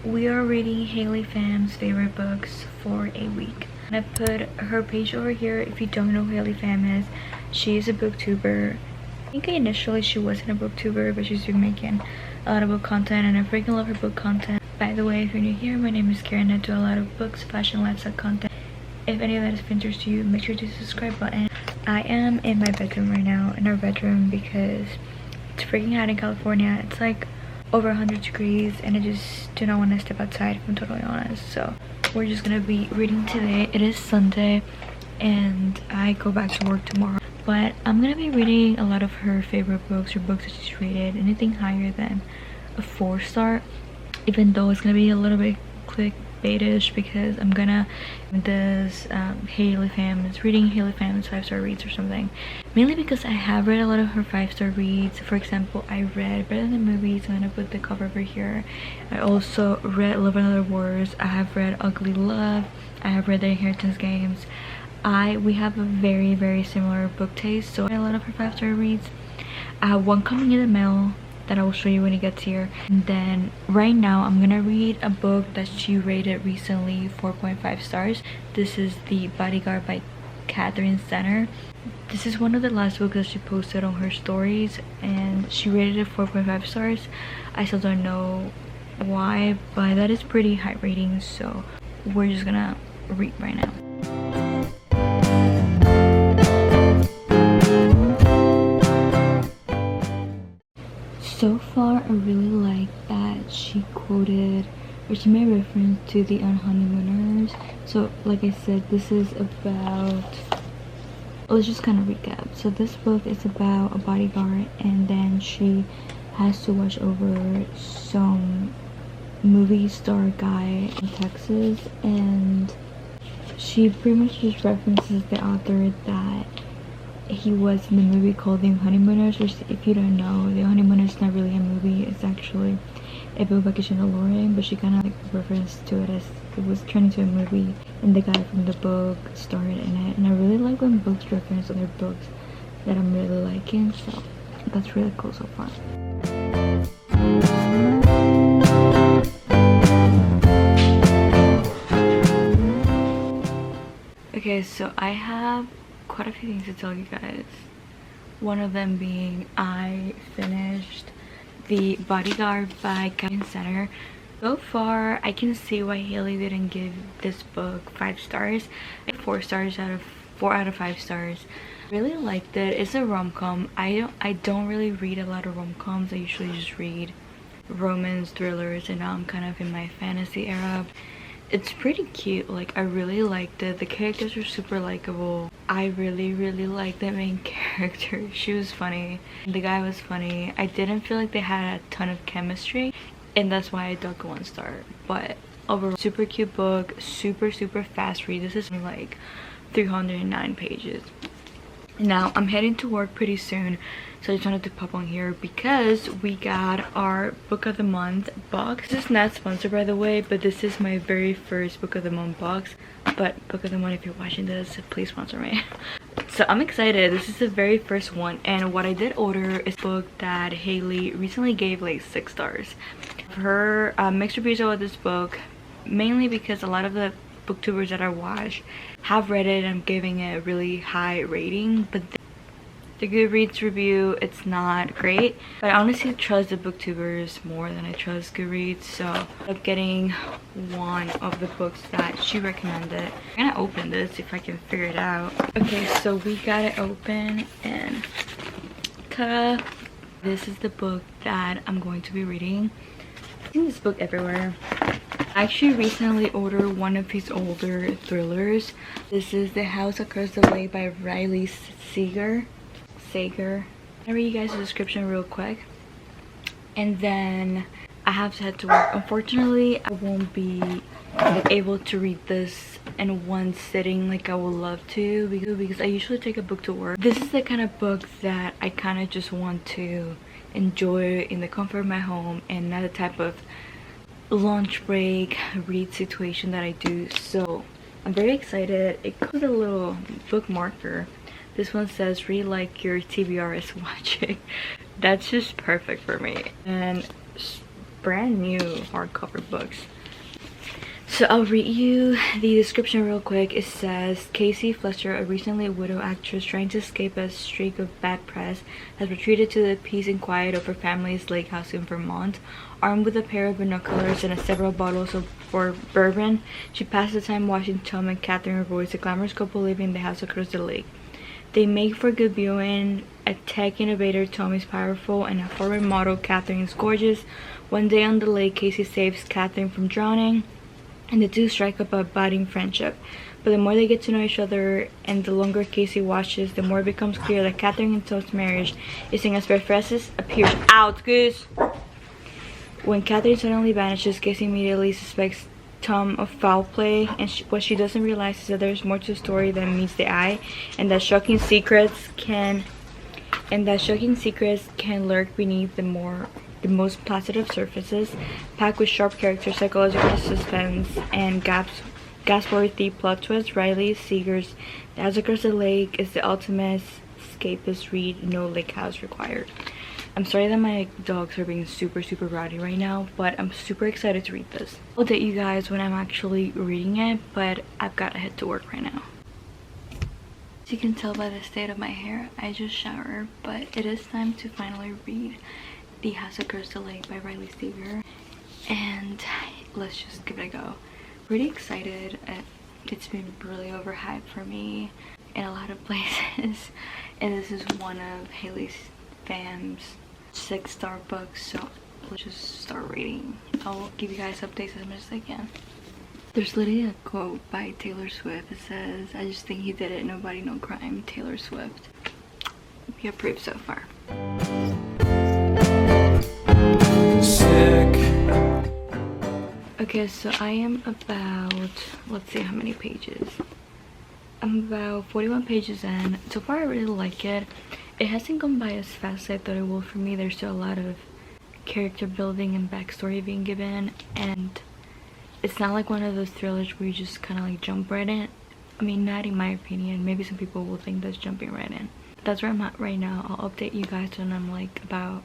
we are reading Haley Phams' favorite books for a week. And I put her page over here. If you don't know who Haley Phams is, she is a booktuber. I think initially she wasn't a booktuber, but she's been making a lot of book content, and I freaking love her book content. By the way, if you're new here, my name is Karen. I do a lot of books, fashion, lifestyle content. If any of that is of interest to you, make sure to hit the subscribe button. I am in my bedroom right now, in our bedroom, because it's freaking hot in California. It's like over 100 degrees, and I just do not want to step outside, if I'm totally honest. So we're just gonna be reading today. It is Sunday and I go back to work tomorrow, but I'm gonna be reading a lot of her favorite books, or books that she's rated anything higher than a 4-star, even though it's gonna be a little bit clickbaitish, because I'm gonna this Haley Phams, reading Haley Phams 5-star reads or something, mainly because I have read a lot of her 5-star reads. For example, I read Better Than the Movies. I'm gonna put the cover over here. I also read Love and Other Wars. I have read Ugly Love. I have read The Inheritance Games. We have a very similar book taste, so I read a lot of her 5-star reads. I have one coming in the mail that I will show you when it gets here. And then right now I'm gonna read a book that she rated recently 4.5 stars. This is The Bodyguard by Catherine Center. This is one of the last books that she posted on her stories, and she rated it 4.5 stars. I still don't know why, but that is pretty high rating, so we're just gonna read right now. So far, I really like that she quoted, or she made reference to the Honeymooners. So like I said, this is about, let's just kind of recap. So this book is about a bodyguard, and then she has to watch over some movie star guy in Texas, and she pretty much just references the author that he was in the movie called The Honeymooners, which, if you don't know, The Honeymooners is not really a movie. It's actually a book by Christina Lauren, but she kind of like referenced to it as it was turned into a movie, and the guy from the book starred in it. And I really like when books reference other books that I'm really liking, so that's really cool so far. Okay, so I have quite a few things to tell you guys. One of them being, I finished The Bodyguard by Catherine Center. So far, I can see why Haley didn't give this book 5 stars. 4 stars out of 4 out of 5 stars. Really liked it. It's a rom-com. I don't really read a lot of rom-coms. I usually just read romance thrillers, and now I'm kind of in my fantasy era. It's pretty cute. Like, I really liked it. The characters are super likable. I really liked the main character. She was funny. The guy was funny. I didn't feel like they had a ton of chemistry, and that's why I dug 1 star. But overall, super cute book. Super fast read. This is like 309 pages. Now I'm heading to work pretty soon, so I just wanted to pop on here because we got our book of the month box. This is not sponsored, by the way, but this is my very first book of the month box. But book of the month, if you're watching this, please sponsor me. So I'm excited. This is the very first one, and what I did order is a book that Haley recently gave like 6 stars. Her mixed reviews about this book, mainly because a lot of the booktubers that I watch have read it and I'm giving it a really high rating, but the Goodreads review, it's not great. But I honestly trust the booktubers more than I trust Goodreads, so I'm getting one of the books that she recommended. I'm gonna open this if I can figure it out. Okay, so we got it open, and ta-da! This is the book that I'm going to be reading. I've seen this book everywhere. I actually recently ordered one of his older thrillers. This is The House Across the Way by Riley Seeger. I'll read you guys the description real quick, and then I have to head to work. Unfortunately, I won't be able to read this in one sitting like I would love to, because I usually take a book to work. This is the kind of book that I kind of just want to enjoy in the comfort of my home, and not the type of lunch break read situation that I do. So I'm very excited. It comes with a little book marker. This one says, read like your TBR is watching. That's just perfect for me. And brand new hardcover books. So I'll read you the description real quick. It says, Casey Fletcher, a recently widowed actress trying to escape a streak of bad press, has retreated to the peace and quiet of her family's lake house in Vermont. Armed with a pair of binoculars and several bottles of bourbon, she passes the time watching Tom and Catherine Royce, a glamorous couple living in the house across the lake. They make for good viewing. A tech innovator, Tom, is powerful, and a former model, Catherine, is gorgeous. One day on the lake, Casey saves Catherine from drowning, and the two strike up a budding friendship. But the more they get to know each other and the longer Casey watches, the more it becomes clear that Catherine and Tom's marriage isn't as Frances appears. Out, goose! When Catherine suddenly vanishes, Casey immediately suspects Tom of foul play, and what she doesn't realize is that there's more to the story than meets the eye, and that shocking secrets can lurk beneath the most placid of surfaces, packed with sharp character, psychological suspense, and gasp-worthy plot twists. Riley Seeger's The House Across the Lake is the ultimate escapist read, no lake house required. I'm sorry that my dogs are being super rowdy right now, but I'm super excited to read this. I'll update you guys when I'm actually reading it, but I've got to head to work right now. As you can tell by the state of my hair, I just showered, but it is time to finally read The House Across the Lake by Riley Seeger, and let's just give it a go. Pretty excited. It's been really overhyped for me in a lot of places, and this is one of Haley Phams' 6-star books, so let's just start reading. I'll give you guys updates as much as I can. There's literally a quote by Taylor Swift. It says, "I just think he did it, nobody, no crime." Taylor Swift. We approve so far. Sick. Okay, so I am about, let's see how many pages. I'm about 41 pages in. So far I really like it. It hasn't gone by as fast as I thought it would for me. There's still a lot of character building and backstory being given, and it's not like one of those thrillers where you just kind of like jump right in. I mean, not in my opinion. Maybe some people will think that's jumping right in. That's where I'm at right now. I'll update you guys when I'm like about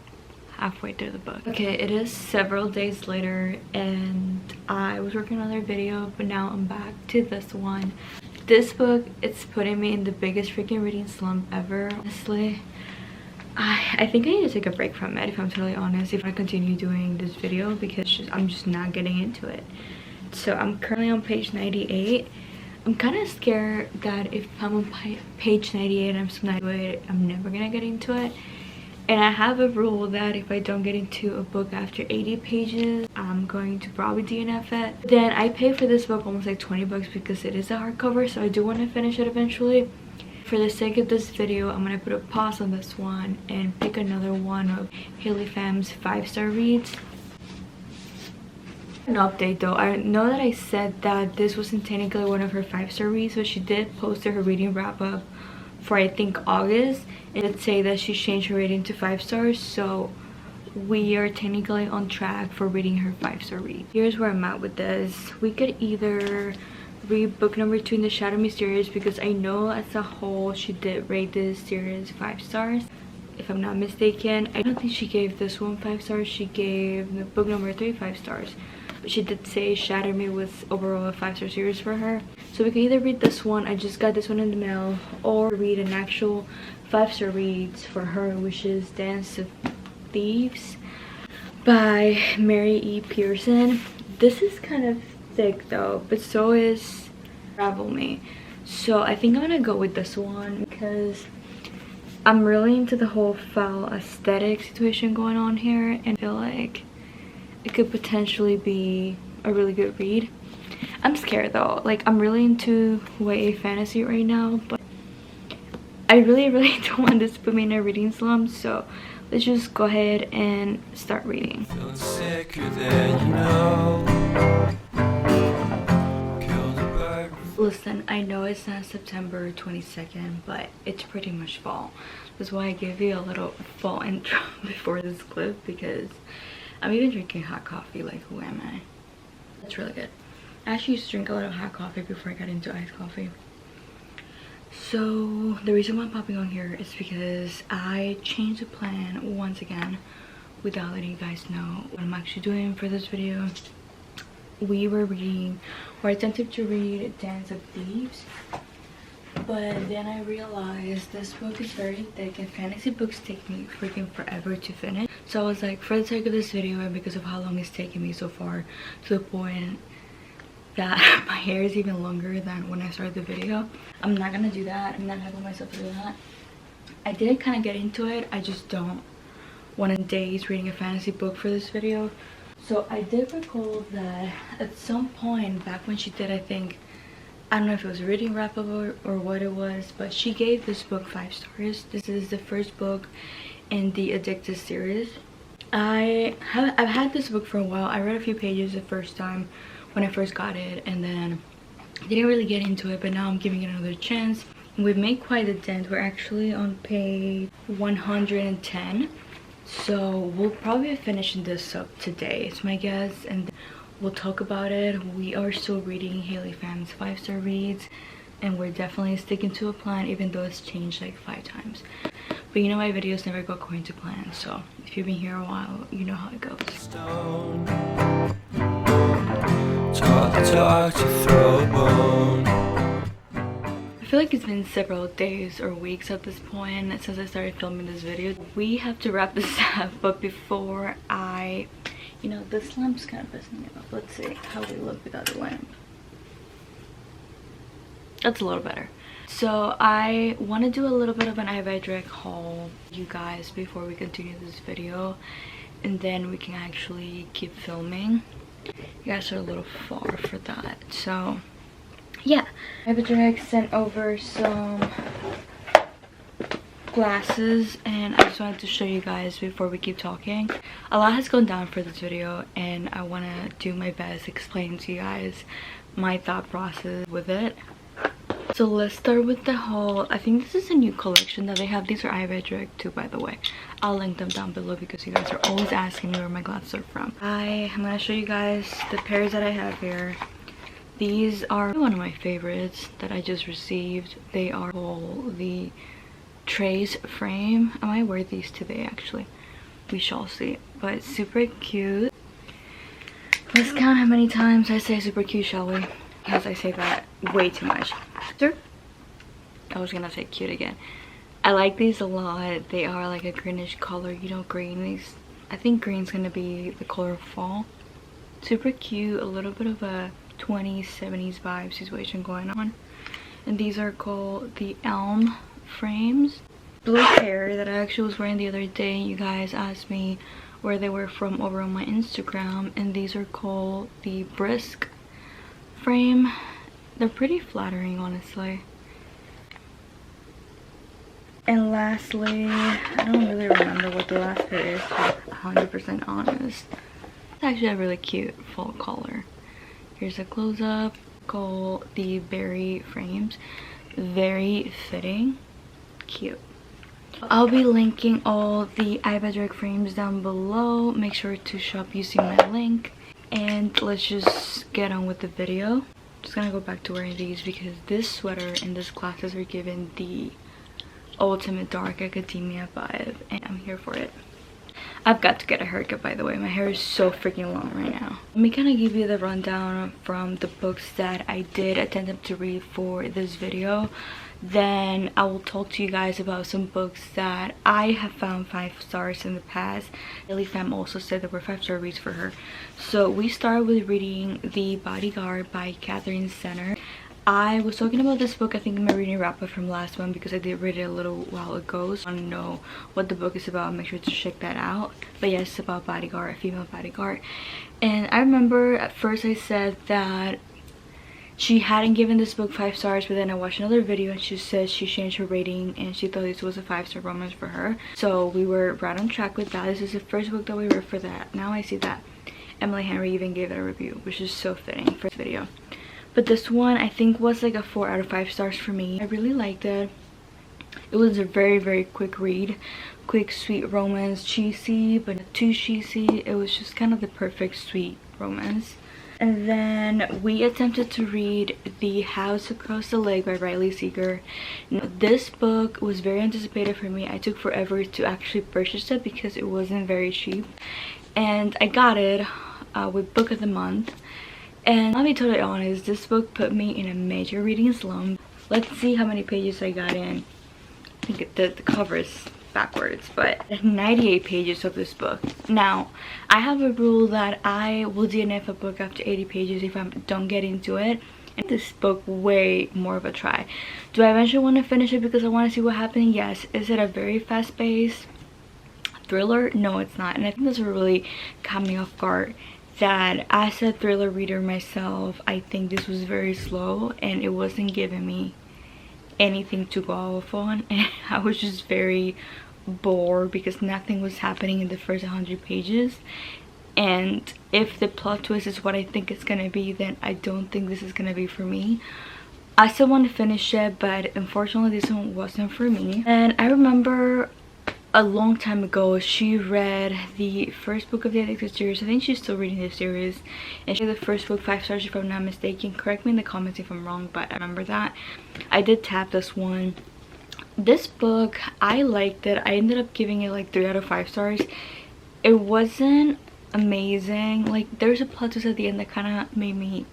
halfway through the book. Okay, it is several days later, and I was working on another video, but now I'm back to this one. This book, it's putting me in the biggest freaking reading slump ever. Honestly, I think I need to take a break from it, if I'm totally honest, if I continue doing this video, because I'm just not getting into it. So I'm currently on page 98. I'm kind of scared that if I'm on page 98 and I'm still not into it, I'm never gonna get into it. And I have a rule that if I don't get into a book after 80 pages, I'm going to probably DNF it. Then I pay for this book almost like 20 bucks because it is a hardcover, so I do want to finish it eventually. For the sake of this video, I'm going to put a pause on this one and pick another one of Haley Phams' 5-star reads. An update though, I know that I said that this wasn't technically one of her 5-star reads, but she did post her reading wrap-up for I think August. It did say that she changed her rating to 5 stars, so we are technically on track for reading her 5-star read. Here's where I'm at with this. We could either read book number 2 in the Shadow Me series, because I know as a whole she did rate this series 5 stars. If I'm not mistaken, I don't think she gave this one 5 stars. She gave the book number 3 5 stars. But she did say Shadow Me was overall a 5-star series for her. So we can either read this one, I just got this one in the mail, or read an actual 5-star reads for her, which is Dance of Thieves by Mary E. Pearson. This is kind of thick though, but so is Travel Me. So I think I'm gonna go with this one because I'm really into the whole foul aesthetic situation going on here, and feel like it could potentially be a really good read. I'm scared though. Like, I'm really into YA fantasy right now, but I really don't want this to put me in a reading slump, so let's just go ahead and start reading. Feeling sicker than you know. Listen, I know it's not September 22nd, but it's pretty much fall. That's why I gave you a little fall intro before this clip, because I'm even drinking hot coffee. Like, who am I? That's really good. I actually used to drink a lot of hot coffee before I got into iced coffee. So the reason why I'm popping on here is because I changed the plan once again without letting you guys know what I'm actually doing for this video. We were reading, or attempted to read, Dance of Thieves, but then I realized this book is very thick and fantasy books take me freaking forever to finish. So I was like, for the sake of this video and because of how long it's taken me so far, to the point that my hair is even longer than when I started the video, I'm not gonna do that. I'm not having myself do that. I did kind of get into it, I just don't want to days reading a fantasy book for this video. So I did recall that at some point back when she did, I think, I don't know if it was a reading wrap up or what it was, but she gave this book 5 stars. This is the first book in the Addicted series. I've had this book for a while. I read a few pages the first time when I first got it, and then I didn't really get into it, but now I'm giving it another chance. We've made quite a dent. We're actually on page 110, so we'll probably be finishing this up today, it's my guess, and we'll talk about it. We are still reading Haley Phams' 5-star reads, and we're definitely sticking to a plan even though it's changed like 5 times. But you know, my videos never go according to plan, so if you've been here a while, you know how it goes. Talk to throw a bone. I feel like it's been several days or weeks at this point since I started filming this video. We have to wrap this up, but before you know, this lamp's kind of pissing me off. Let's see how we look without the lamp. That's a little better. So I want to do a little bit of an Eyebuydirect haul, you guys, before we continue this video, and then we can actually keep filming. You guys are a little far for that, so yeah. Eyebuydirect sent over some glasses, and I just wanted to show you guys before we keep talking. A lot has gone down for this video, and I want to do my best explaining to you guys my thought process with it. So let's start with the haul. I think this is a new collection that they have. These are Eyebuydirect too, by the way. I'll link them down below because you guys are always asking me where my glasses are from. I'm gonna show you guys the pairs that I have here. These are one of my favorites that I just received. They are called the Trace frame. I might wear these today actually, we shall see, but super cute. Let's count how many times I say super cute, shall we? Because I say that way too much. I was gonna say cute again. I like these a lot. They are like a greenish color, you know, green. These, I think green's gonna be the color of fall. Super cute, a little bit of a 20s 70s vibe situation going on. And these are called the Elm frames. Blue pair that I actually was wearing the other day. You guys asked me where they were from over on my Instagram, and these are called the Brisk frame. They're pretty flattering, honestly. And lastly, I don't really remember what the last pair is, to be 100% honest. It's actually a really cute fall color. Here's a close-up called the Berry frames. Very fitting. Cute. I'll be linking all the Eyebuydirect frames down below. Make sure to shop using my link. And let's just get on with the video. Just gonna go back to wearing these because this sweater and this glasses are given the ultimate dark academia vibe, and I'm here for it. I've got to get a haircut, by the way. My hair is so freaking long right now. Let me kind of give you the rundown from the books that I did attempt to read for this video. Then I will talk to you guys about some books that I have found 5 stars in the past. Haley Phams also said there were 5-star reads for her. So we start with reading The Bodyguard by Catherine Center. I was talking about this book, I think, in my reading wrap up from last one because I did read it a little while ago. So I don't know what the book is about. Make sure to check that out. But yes, it's about bodyguard, a female bodyguard. And I remember at first I said that she hadn't given this book 5 stars, but then I watched another video and she said she changed her rating and she thought this was a 5-star romance for her. So we were right on track with that. This is the first book that we read for that. Now I see that Emily Henry even gave it a review, which is so fitting for this video. But this one I think was like a 4 out of 5 stars for me. I really liked it. It was a very quick read. Quick, sweet romance. Cheesy, but not too cheesy. It was just kind of the perfect sweet romance. And then we attempted to read The House Across the Lake by Seeger. Now, this book was very anticipated for me. I took forever to actually purchase it because it wasn't very cheap. And I got it with Book of the Month. And I'll be totally honest, this book put me in a major reading slump. Let's see how many pages I got in. I think the cover is backwards, but 98 pages of this book. Now, I have a rule that I will DNF a book after 80 pages if I don't get into it. And this book way more of a try. Do I eventually want to finish it because I want to see what happens? Yes. Is it a very fast-paced thriller? No, it's not. And I think this really caught me off guard. That as a thriller reader myself, I think this was very slow and it wasn't giving me anything to go off on, and I was just very bored because nothing was happening in the first 100 pages. And if the plot twist is what I think it's gonna be, then I don't think this is gonna be for me. I still want to finish it, but unfortunately this one wasn't for me. And I remember a long time ago she read the first book of the Addicted series. I think she's still reading this series, and she gave the first book 5 stars if I'm not mistaken. Correct me in the comments if I'm wrong, but I remember that. I did tap this one. This book, I liked it. I ended up giving it like 3 out of 5 stars. It wasn't amazing. Like, there's a plot twist at the end that kind of made me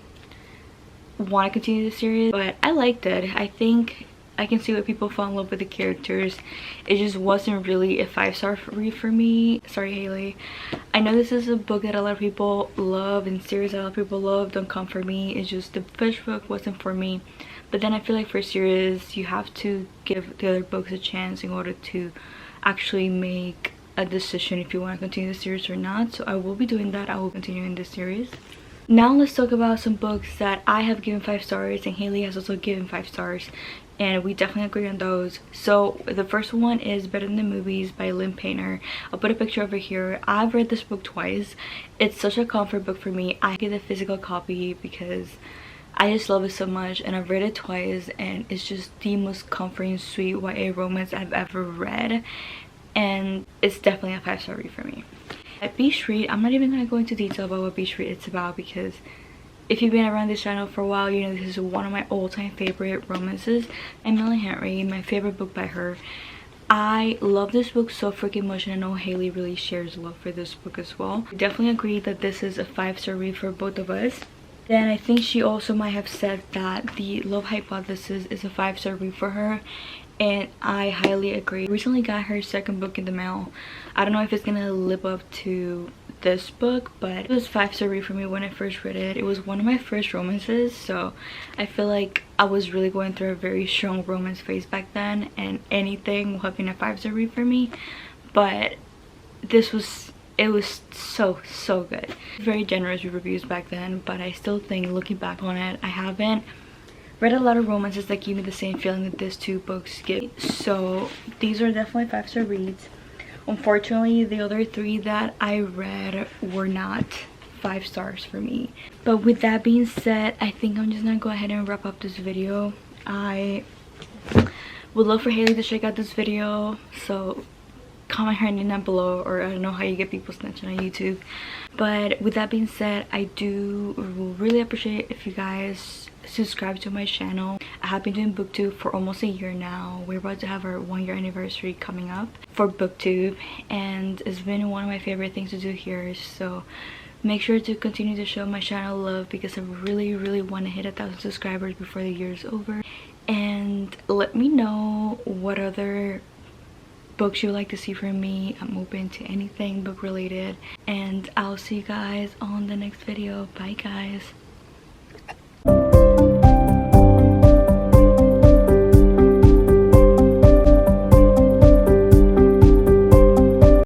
want to continue the series, but I liked it. I think I can see why people fall in love with the characters. It just wasn't really a 5-star read for me. Sorry, Haley. I know this is a book that a lot of people love and series that a lot of people love. Don't come for me. It's just the first book wasn't for me. But then I feel like for series, you have to give the other books a chance in order to actually make a decision if you want to continue the series or not. So I will be doing that. I will continue in this series. Now let's talk about some books that I have given 5 stars and Haley has also given 5 stars. And we definitely agree on those. So the first one is Better Than the Movies by Lynn Painter. I'll put a picture over here. I've read this book twice. It's such a comfort book for me. I get a physical copy because I just love it so much, and I've read it twice, and it's just the most comforting, sweet YA romance I've ever read, and it's definitely a 5-star read for me. At Beach Read, I'm not even going to go into detail about what Beach Read it's about, because if you've been around this channel for a while, you know this is one of my all-time favorite romances. Emily Henry, my favorite book by her. I love this book so freaking much, and I know Haley really shares love for this book as well. I definitely agree that this is a 5-star read for both of us. Then I think she also might have said that The Love Hypothesis is a 5-star read for her, and I highly agree. I recently got her second book in the mail. I don't know if it's gonna live up to this book, but it was 5-star read for me when I first read it. It was one of my first romances, so I feel like I was really going through a very strong romance phase back then, and anything will have been a 5-star read for me. But this was, it was so good. Very generous with reviews back then, but I still think, looking back on it, I haven't read a lot of romances that give me the same feeling that these 2 books give. So these are definitely 5-star reads. Unfortunately, the other 3 that I read were not 5 stars for me. But with that being said, I think I'm just gonna go ahead and wrap up this video. I would love for Haley to check out this video, so comment her name down below, or I don't know how you get people snatching on YouTube. But with that being said, I do really appreciate if you guys subscribe to my channel. I have been doing booktube for almost a year now. We're about to have our 1-year anniversary coming up for booktube, and it's been one of my favorite things to do here. So make sure to continue to show my channel love, because I really want to hit 1,000 subscribers before the year is over. And let me know what other books you would like to see from me. I'm open to anything book related, and I'll see you guys on the next video. Bye guys.